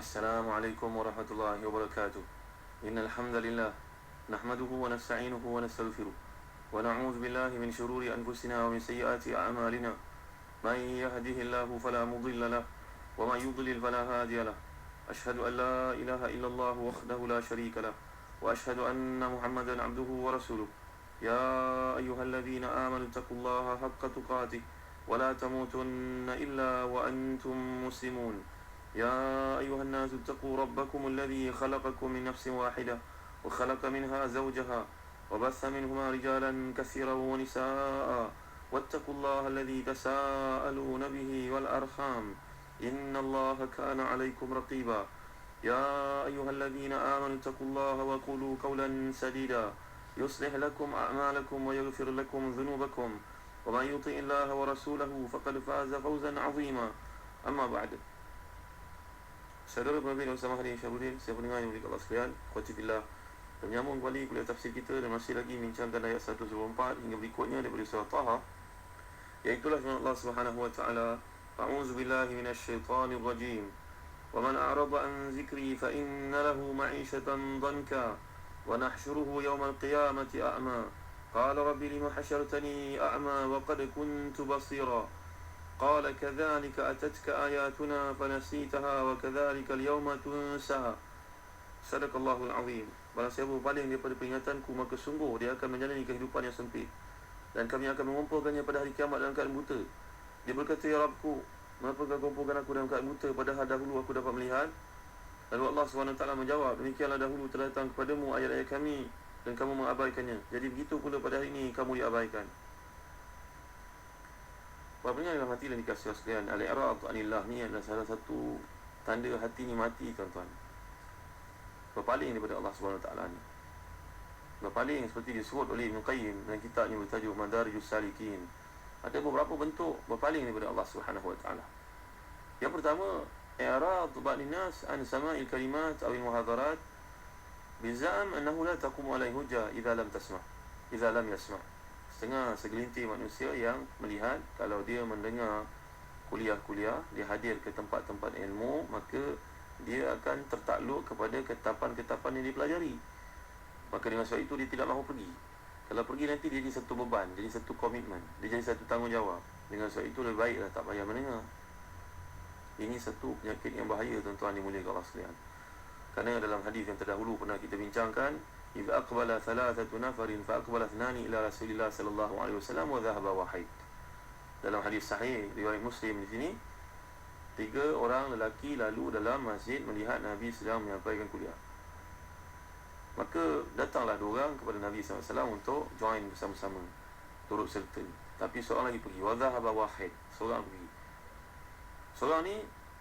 Assalamualaikum warahmatullahi wabarakatuh. Innal hamdalillah nahmaduhu wa nasta'inuhu wa nastaghfiruh wa na'udzu billahi min shururi anfusina wa min sayyiati a'malina. May yahdihillahu fala mudilla lahu wa may yudlil fala hadiya lahu. Ashhadu an la ilaha illallah wahdahu la syarika lahu wa ashhadu anna Muhammadan 'abduhu wa rasuluh. Ya ayyuhalladzina amanu taqullaha haqqa tuqatih wa la tamutunna illa wa antum muslimun. يا أيها الناس اتقوا ربكم الذي خلقكم من نفس واحدة وخلق منها زوجها وبث منهما رجالا كثيرا ونساء واتقوا الله الذي تساءلون به والأرحام إن الله كان عليكم رقيبا يا أيها الذين آمنوا اتقوا الله وقولوا قولا سديدا يصلح لكم أعمالكم ويغفر لكم ذنوبكم ومن يطع الله ورسوله فقد فاز فوزا عظيما أما بعد. Saudara penerbit bersama hari Syarudin, saya pendengar yang mulia Allah sekalian, Khotibullah. Dan menyambung kembali kuliah tafsir kita dan masih lagi bincangkan ayat 124 hingga berikutnya daripada surah Taha. Iaitulah firman Allah Subhanahu wa taala, A'udzu billahi minasyaitonir rajim. Wa man a'rada an dzikri fa inna lahu ma'ishatan dhanka wa nahsyuruhu yawmal qiyamati a'ma. Qala rabbi lima hasyartani a'ma wa qad kuntu basira. قال كذلك أتتك آياتنا فنسيتها وكذلك اليوم تنسى. صدق الله العظيم. Barang siapa berpaling daripada peringatanku, maka sungguh dia akan menjalani kehidupan yang sempit, dan kami akan mengumpulkannya pada hari kiamat dalam keadaan buta. Dia berkata, Ya Rabbku, mengapa kau kumpulkan aku dalam keadaan buta, padahal dahulu aku dapat melihat? Lalu Allah SWT menjawab, demikianlah dahulu telah datang kepadamu ayat-ayat kami dan kamu mengabaikannya. Jadi begitu pula pada hari ini kamu diabaikan. Para pendengar dalam hati dan dikasih sekalian, al-i'rad anillah ni adalah salah satu tanda hati ni mati, tuan-tuan. Berpaling daripada Allah SWT ni. Berpaling seperti disebut oleh Ibn Qayyim dalam kitabnya bertajuk Madarijus Salikin. Ada beberapa bentuk berpaling daripada Allah SWT. Yang pertama, i'rad ba'din nas an sama'il kalimat aw al-muhadarat bizam annahu la taqumu alaihi hujjah idza lam yasma'. Setengah segelintir manusia yang melihat kalau dia mendengar kuliah-kuliah, dia hadir ke tempat-tempat ilmu, maka dia akan tertakluk kepada ketapan-ketapan yang dipelajari. Maka dengan sebab itu dia tidak mahu pergi. Kalau pergi nanti dia jadi satu beban, jadi satu komitmen, dia jadi satu tanggungjawab. Dengan sebab itu lebih baiklah tak payah mendengar. Ini satu penyakit yang bahaya, tuan-tuan dimuliakan Allah sekalian. Kerana dalam hadis yang terdahulu pernah kita bincangkan, إذا أقبل ثلاثة نفر فأقبل اثنان إلى رسول الله صلى الله عليه وسلم وذهب واحد. Dalam hadis sahih riwayat Muslim di sini, 3 orang lelaki lalu dalam masjid melihat Nabi sedang menyampaikan kuliah. Maka datanglah 2 orang kepada Nabi SAW untuk join bersama-sama, turut serta. Tapi seorang lagi pergi. وذهب واحد. Seorang pergi. Seorang ni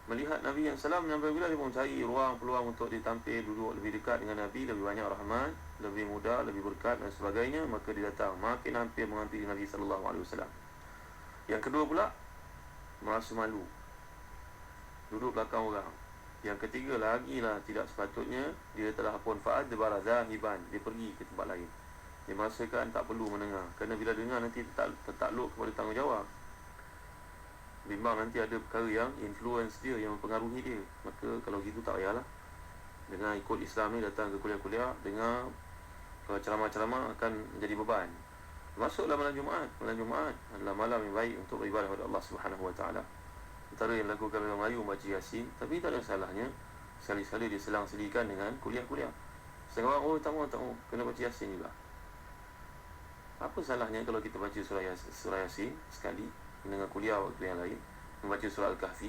melihat Nabi yang salam menyampaikan kuliah, dia pun cari ruang, peluang untuk ditampil, duduk lebih dekat dengan Nabi, lebih banyak rahmat, lebih mudah, lebih berkat dan sebagainya. Maka dia datang, makin hampir menghampiri Nabi SAW. Yang kedua pula, merasa malu, duduk belakang orang. Yang ketiga lagi lah, tidak sepatutnya, dia telah pun fa'ad barazahiban, dia pergi ke tempat lain. Dia merasakan tak perlu mendengar, kerana bila dengar nanti tertakluk kepada tanggungjawab. Bimbang nanti ada perkara yang influence dia, yang mempengaruhi dia. Maka kalau gitu tak payahlah. Dengar ikut Islam ni, datang ke kuliah-kuliah, dengar ceramah-ceramah akan menjadi beban. Masuklah malam Jumaat. Malam Jumaat adalah malam yang baik untuk beribadah kepada Allah Subhanahu Wa Taala. Antara yang dilakukan oleh orang Melayu membaca Yasin, tapi tak ada salahnya sekali-sekali diselang-selikan dengan kuliah-kuliah. Setengah orang, tak mahu, kena baca Yasin juga. Apa salahnya kalau kita baca surah Yasin sekali dengan kuliah waktu yang lain, membaca surah Al-Kahfi?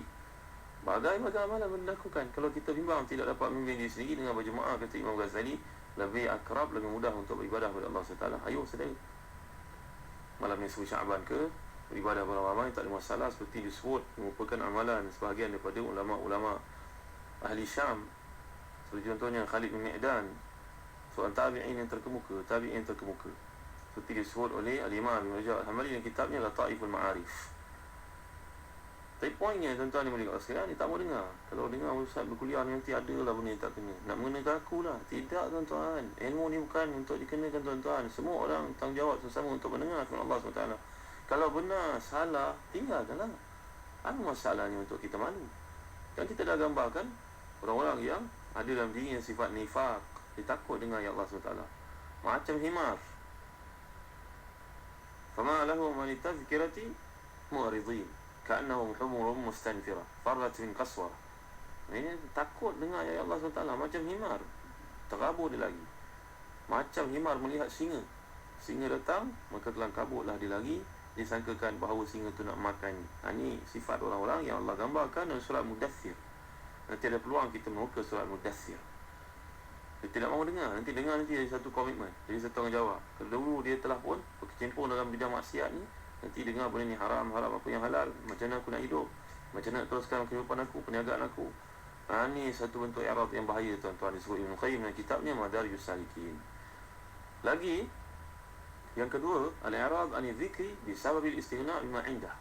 Bagai-bagai amalan dilakukan. Kalau kita bimbang tidak dapat memimpin diri sendiri, dengan berjemaah, kata Imam Ghazali, lebih akrab, lebih mudah untuk beribadah kepada Allah SWT. Ayo sedang malam nisfu Sya'ban ke, beribadah beramai-ramai, tak ada masalah. Seperti disebut, merupakan amalan sebahagian daripada ulama-ulama ahli Syam, seperti contohnya Khalid bin Mi'dan, seorang tabi'in yang terkemuka, seperti disebut oleh Al-Imam Ibn Rajab Al-Hanbali dalam kitabnya Lataiful Ma'arif. Tapi poinnya, tuan-tuan yang mulia sekalian, dia tak mau dengar. Kalau dengar ustaz berkuliah nanti adalah benda yang tak kena, nak mengenakan aku lah. Tidak, tuan-tuan. Ilmu ni bukan untuk dikenakan, tuan-tuan. Semua orang tanggungjawab sama untuk mendengar firman Allah SWT. Kalau benar, salah, tinggalkanlah. Apa masalahnya untuk kita malu? Kan kita dah gambarkan orang-orang yang ada dalam dirinya sifat nifaq, dia takut dengan ayat Allah SWT. Macam himar. Fama lahum an tadhkirati mu'ridin ka'annahum humurun mustanfirah farrat min qaswara. Ini takut dengan ayat Allah SWT, macam himar. Terabur dia lagi. Macam himar melihat singa. Singa datang, maka kelang kabutlah dia lagi, disangkakan bahawa singa tu nak makan. Ini sifat orang-orang yang Allah gambarkan dalam surah Mudaththir. Nanti ada peluang kita membuka surah Mudaththir. Dia tidak mahu dengar. Nanti dengar nanti jadi satu komitmen, jadi satu tanggungjawab. Kalau dahulu dia telah pun berkecimpung dalam bidang maksiat ni, nanti dengar benda ni haram, apa yang halal, macam mana aku nak hidup, macam mana nak teruskan kehidupan aku, perniagaan aku. Ini satu bentuk i'rad yang bahaya, tuan-tuan. Disebut Ibn Qayyim dalam kitabnya Madarijus Salikin. Lagi yang kedua, al-i'rad an dzikri bisababil istighna' bima 'indah.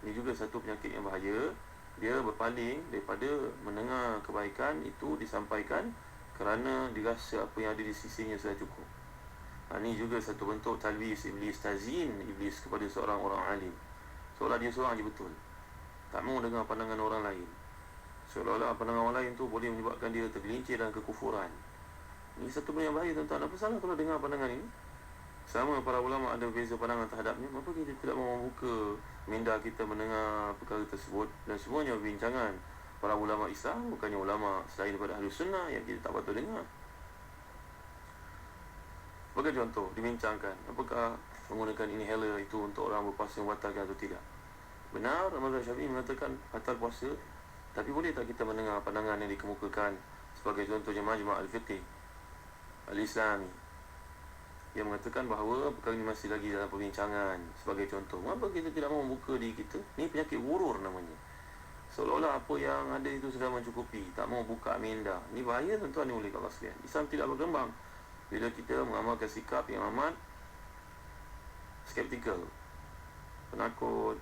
Ini juga satu penyakit yang bahaya. Dia berpaling daripada mendengar kebaikan itu disampaikan kerana dirasa apa yang ada di sisinya sudah cukup. Ini juga satu bentuk talbis iblis, tazyin iblis kepada seorang orang alim. Seolah dia seorang je betul, tak mahu dengar pandangan orang lain. Seolah-olah pandangan orang lain tu boleh menyebabkan dia tergelincir dalam kekufuran. Ini satu benda yang bahaya, tuan-tuan. Apa salah kalau dengar pandangan ini? Sama para ulama ada beza pandangan terhadapnya. Maka kita tidak mahu membuka minda kita mendengar perkara tersebut. Dan semuanya bincangan para ulama Islam, bukannya ulama selain daripada ahli sunnah yang kita tak patut dengar. Sebagai contoh, dibincangkan apakah menggunakan inhaler itu untuk orang berpuasa membatalkan atau tidak. Benar, mazhab Syafi'i mengatakan batal puasa, tapi boleh tak kita mendengar pandangan yang dikemukakan sebagai contohnya Majma' al-Fiqh al-Islami yang mengatakan bahawa perkara ini masih lagi dalam perbincangan. Sebagai contoh, mengapa kita tidak mahu membuka diri kita? Ini penyakit gurur namanya. Seolah-olah apa yang ada itu sudah mencukupi, tak mahu buka minda. Ini bahaya, tuan-tuan, ni oleh Allah sekalian. Islam tidak berkembang bila kita mengamalkan sikap yang amat skeptikal, penakut,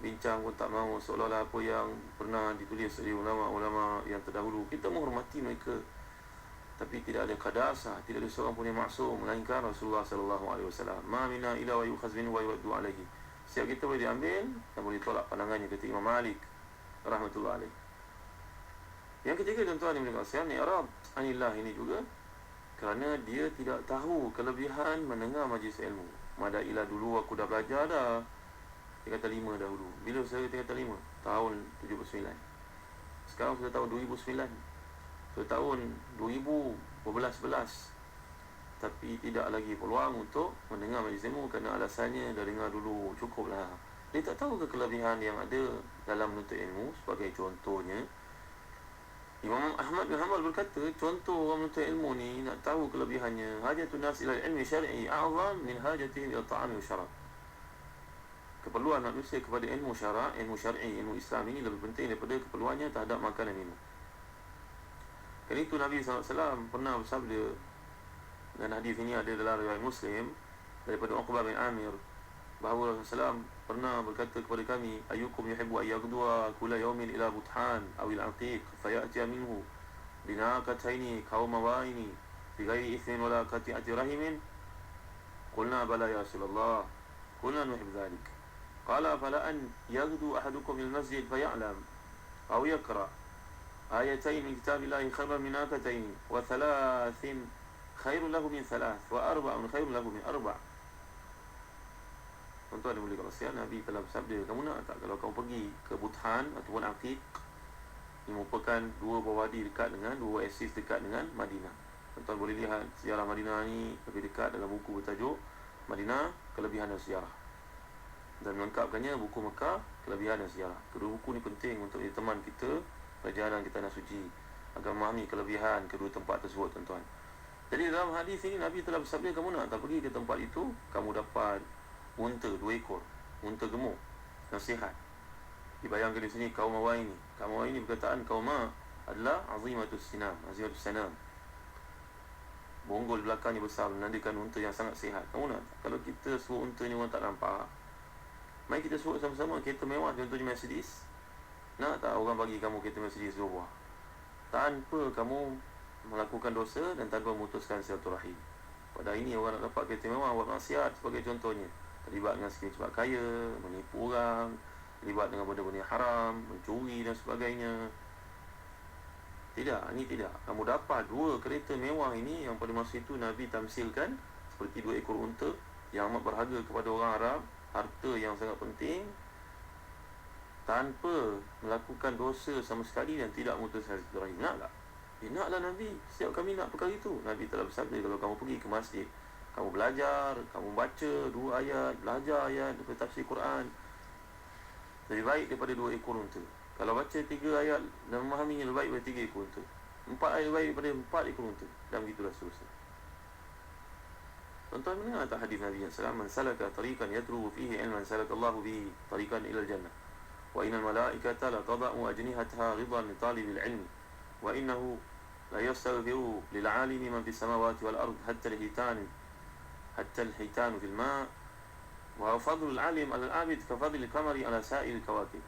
bincang pun tak mahu. Seolah-olah apa yang pernah ditulis oleh ulama-ulama yang terdahulu, kita menghormati mereka, tapi tidak ada qadasah, tidak ada seorang pun yang maksum melainkan Rasulullah SAW. Ma minna illa wa yukhaz minhu wa yuraddu alaihi. Setiap kita boleh diambil dan boleh tolak pandangannya, kata Imam Malik rahmatullah alaih. Yang ketiga, tuan-tuan yang berkasihan, i'rad anillah ini juga kerana dia tidak tahu kelebihan mendengar majlis ilmu. Madailah dulu aku dah belajar dah tingkatan 5 dahulu. Bila saya tingkatan 5? Tahun 79. Sekarang sudah tahun 2009. Sudah tahun 2011. Tapi tidak lagi peluang untuk mendengar majlis ilmu kerana alasannya dah dengar dulu, cukuplah. Dia tak tahu kelebihan yang ada dalam menuntut ilmu. Sebagai contohnya, Imam Ahmad bin Hanbal berkata, contoh orang menuntut ilmu ni nak tahu kelebihannya, hajatun nas ila ilmi syar'i a'zam min hajatihim ila ta'ami wa syarab. Keperluan manusia kepada ilmu syara', ilmu syar'i, ilmu Islam ini lebih penting daripada keperluannya terhadap makan dan minum. Kerana itu Nabi SAW pernah bersabda, dan hadis ini ada dalam riwayat Muslim daripada Uqbah bin Amir, bahawa Rasulullah pernah berkata kepada kami, ayyukum yuhibbu ayyaghdwa kulla yawmin ila buthan awil aqiq fayati minhu binaqataini qawmawaini bighairi ithmin wala qati'ati rahimin. Qulna bala ya Rasulullah, qulna nuhib dhalik. Qala fala an yaghdu ahadukum ila masjid faya'lam aw yaqra ayatain min kitabillahi khairan min naqataini wa thalathin khairun lahu min thalath wa arba'un khairun lahu min arba'. Tuan-tuan yang boleh kalau siang, Nabi telah bersabda, kamu nak tak kalau kamu pergi ke Buthan ataupun Aqiq, ini merupakan dua buah wadi dekat dengan, dua oasis dekat dengan Madinah. Tuan-tuan boleh lihat sejarah Madinah ni lebih dekat dalam buku bertajuk Madinah, Kelebihan dan Sejarah, dan melengkapkannya buku Mekah, Kelebihan dan Sejarah. Kedua buku ni penting untuk jadi teman kita perjalanan ke Tanah Suci agar memahami kelebihan kedua tempat tersebut, tuan-tuan. Jadi dalam hadis ini Nabi telah bersabda, kamu nak tak pergi ke tempat itu, kamu dapat unta 2 ekor, unta gemuk dan sihat. Dibayangkan di sini kaum awal ini. Kaum awal ini perkataan kaum adalah azimatus sinam, azimatus sanam. Bonggol belakangnya besar menandakan unta yang sangat sihat. Kamu nak? Kalau kita suruh unta ni orang tak nampak, mari kita suruh sama-sama kereta mewah, contohnya Mercedes. Nak tak orang bagi kamu kereta Mercedes 2 buah tanpa kamu melakukan dosa dan tanpa memutuskan silaturahim? Pada ini orang nak dapat kereta mewah buat maksiat, sebagai contohnya terlibat dengan skema cepat kaya, menipu orang, terlibat dengan benda-benda haram, mencuri dan sebagainya. Tidak, ini tidak. Kamu dapat 2 kereta mewah ini yang pada masa itu Nabi tamsilkan seperti 2 ekor unta yang amat berharga kepada orang Arab, harta yang sangat penting, tanpa melakukan dosa sama sekali dan tidak memutuskan silaturahim. Nak tak? Naklah Nabi. Setiap kami nak perkara itu. Nabi telah bersabda, kalau kamu pergi ke masjid, kamu belajar, kamu baca 2 ayat, belajar ayat daripada tafsir Quran, lebih baik daripada 2 ekor unta. Kalau baca 3 ayat dan memahaminya, lebih baik daripada 3 ekor unta. 4 ayat lebih baik daripada 4 ekor unta. Dan begitulah seterusnya. Tuan-tuan mendengar tak hadis Nabi SAW, man salaka tariqan yatlubu fihi ilman salakallahu bihi tariqan ila al-jannah. Wa innal malaikata la tada'u ajnihataha ridan li talibil ilmi. Wa innahu la yastaghfiru lil 'alimi man fis samawati wal ard hatta al-hitan fil ma'. Wa fadlul 'alim 'ala al-'abid ka fadlil qamari 'ala sa'il kawakib.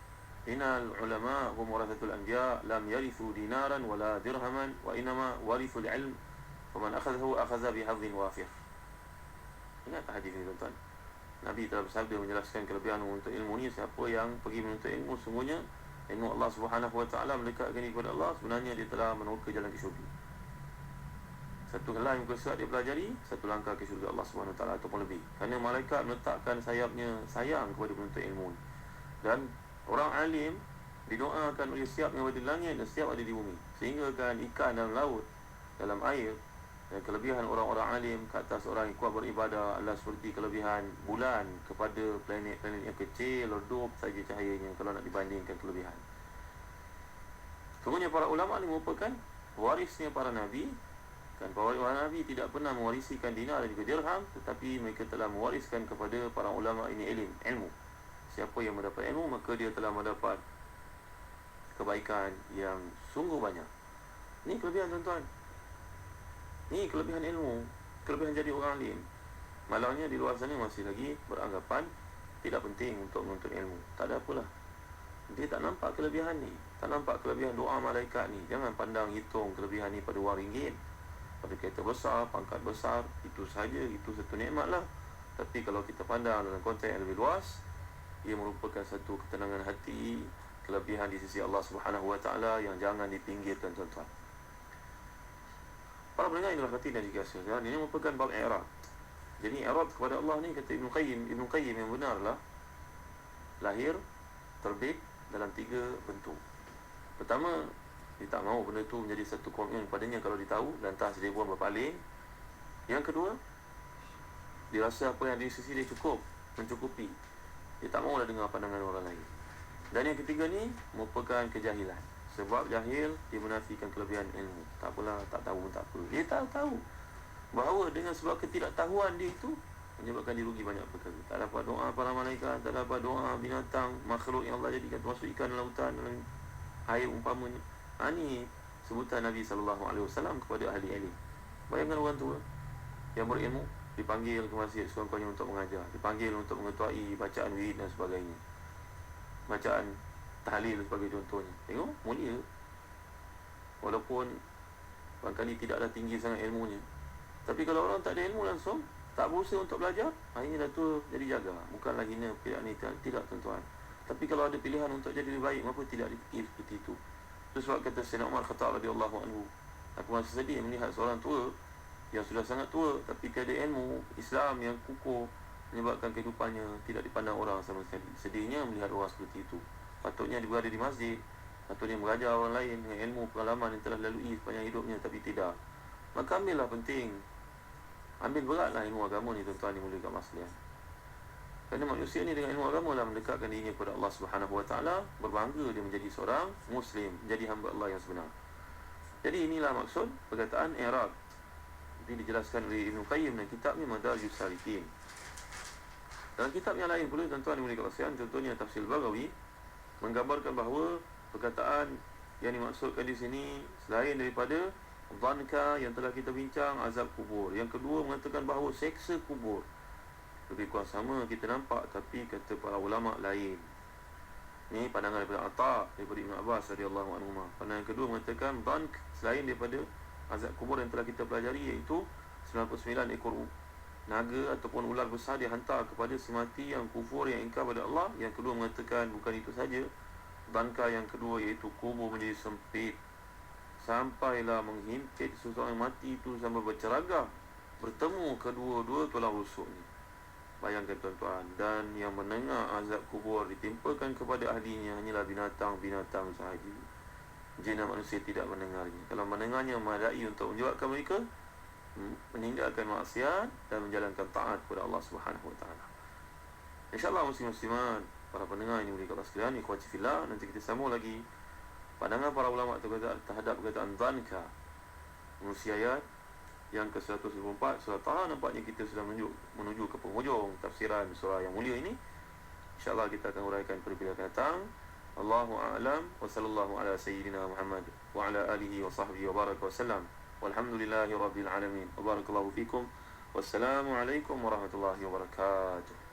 Innal ulama hum warathatul anbiya lam yarithu dinaran wala dirhaman wa inma warithu al-'ilm faman akhadhahu akhadha bihadhin wafir. Ingat tak hadis ini tuan-tuan? Nabi telah bersabda menjelaskan kelebihan menuntut ilmu ni. Siapa yang pergi menuntut ilmu, sungguhnya ilmu Allah Subhanahu Wa Taala mendekatkan diri kepada Allah, sebenarnya dia telah meneroka jalan ke syurga. Satu helai muka surat dia pelajari, satu langkah ke syurga Allah Subhanahu Wa Taala ataupun lebih. Kerana malaikat meletakkan sayapnya sayang kepada penuntut ilmu ni. Dan orang alim didoakan oleh setiap yang ada di langit dan setiap ada di bumi, sehingga kan ikan dalam laut, dalam air. Dan kelebihan orang-orang alim ke atas orang yang kuat beribadah adalah seperti kelebihan bulan kepada planet-planet yang kecil, redup saja cahayanya kalau nak dibandingkan kelebihan. Sungguhnya para ulama ini merupakan warisnya para nabi. Kan para nabi tidak pernah mewarisikan dinar dan juga dirham, tetapi mereka telah mewariskan kepada para ulama ini ilmu. Siapa yang mendapat ilmu, maka dia telah mendapat kebaikan yang sungguh banyak. Ini kelebihan tuan-tuan. Ini kelebihan ilmu, kelebihan jadi orang alim. Malangnya di luar sana masih lagi beranggapan tidak penting untuk menuntut ilmu. Tak ada apalah. Dia tak nampak kelebihan ni, tak nampak kelebihan doa malaikat ni. Jangan pandang hitung kelebihan ni pada wang ringgit, pada kereta besar, pangkat besar. Itu saja, itu satu nikmat lah. Tapi kalau kita pandang dalam konteks yang lebih luas, ia merupakan satu ketenangan hati, kelebihan di sisi Allah Subhanahu Wa Taala yang jangan dipinggirkan tuan-tuan. Para pendengar yang dirahmati dan dikasihi, ini merupakan bab i'rad. Jadi i'rad kepada Allah ni, kata Ibn Qayyim yang benarlah lahir, terbit dalam 3 bentuk. Pertama, dia tak mahu benda tu menjadi satu komitmen padanya. Kalau dia tahu, lantas dia buang berpaling. Yang kedua, dia rasa apa yang di sisi dia cukup, mencukupi. Dia tak mahulah dengar pandangan orang lain. Dan yang ketiga ni merupakan kejahilan. Sebab jahil, dia menafikan kelebihan ilmu. Tak apalah, tak tahu pun tak apa. Dia tahu bahawa dengan sebab ketidaktahuan dia itu menyebabkan dia rugi banyak perkara. Tak dapat doa para malaikat, tak dapat doa binatang, makhluk yang Allah jadikan termasuk ikan dalam lautan, dalam air umpamanya. Ini sebutan Nabi SAW kepada ahli ilmu. Bayangkan orang tua yang berilmu dipanggil ke masjid sekurang-kurangnya untuk mengajar, dipanggil untuk mengetuai bacaan wirid dan sebagainya, bacaan tahlil sebagai contohnya. Tengok, mulia. Walaupun barangkali tidaklah tinggi sangat ilmunya, tapi kalau orang tak ada ilmu langsung, tak berusaha untuk belajar, akhirnya dah tu jadi jaga. Bukanlah hina pihak ni, tidak tuan-tuan. Tapi kalau ada pilihan untuk jadi lebih baik, maka tidak dipikir seperti itu. Itu sebab kata Sayyidina Umar Khattab radhiyallahu anhu, aku masih sedih melihat seorang tua yang sudah sangat tua tapi tiada ilmu Islam yang kukuh, menyebabkan kehidupannya tidak dipandang orang sama sekali. Sedihnya melihat orang seperti itu. Patutnya dia berada di masjid, patutnya mengajar orang lain dengan ilmu pengalaman yang telah lalui sepanjang hidupnya, tapi tidak. Maka ambillah penting, ambil beratlah ilmu agama ni tuan-tuan dimuliakan sekalian. Kerana manusia ni dengan ilmu agama lah mendekatkan dirinya kepada Allah Subhanahu Wa Taala, berbangga dia menjadi seorang Muslim, menjadi hamba Allah yang sebenar. Jadi inilah maksud perkataan i'rad. Ini dijelaskan oleh Ibn Qayyim dalam kitabnya Madarijus Salikin. Dalam kitab yang lain pula tuan-tuan dimuliakan sekalian, contohnya Tafsir Baghawi menggambarkan bahawa perkataan yang dimaksudkan di sini selain daripada dhanka yang telah kita bincang, azab kubur. Yang kedua mengatakan bahawa seksa kubur. Lebih kurang sama kita nampak, tapi kata para ulama lain. Ini pandangan daripada Atta, daripada Ibn Abbas radhiyallahu anhu. Pandangan yang kedua mengatakan dhank selain daripada azab kubur yang telah kita pelajari, iaitu 99 ekor naga ataupun ular besar dihantar kepada semati yang kufur, yang ingkar pada Allah. Yang kedua mengatakan bukan itu saja, dhanka yang kedua iaitu kubur menjadi sempit sampailah menghimpit seseorang yang mati itu sampai berceragah bertemu kedua-dua tulang rusuk ni. Bayangkan tuan-tuan, dan yang mendengar azab kubur ditimpakan kepada ahlinya hanyalah binatang-binatang sahaja. Jin dan manusia tidak mendengarnya. Kalau mendengarnya, memadai untuk menjawabkan mereka meninggalkan maksiat dan menjalankan taat kepada Allah Subhanahu Wa Taala. InsyaAllah muslim-muslimat, para pendengar ini mulia Allah sekalian, ikhwati fillah, nanti kita sambung lagi pandangan para ulama terhadap perkataan dhanka menerusi ayat yang ke-124 surah Taha. Nampaknya kita sudah menuju ke penghujung tafsiran surah yang mulia ini. InsyaAllah kita akan uraikan pada bila akan datang. Allahu a'lam wa sallallahu ala sayyidina Muhammad wa ala alihi wa sahbihi wa baraka wa sallam. Walhamdulillahi rabbil alamin. Wa barakallahu fikum. Wassalamu alaikum warahmatullahi wabarakatuh.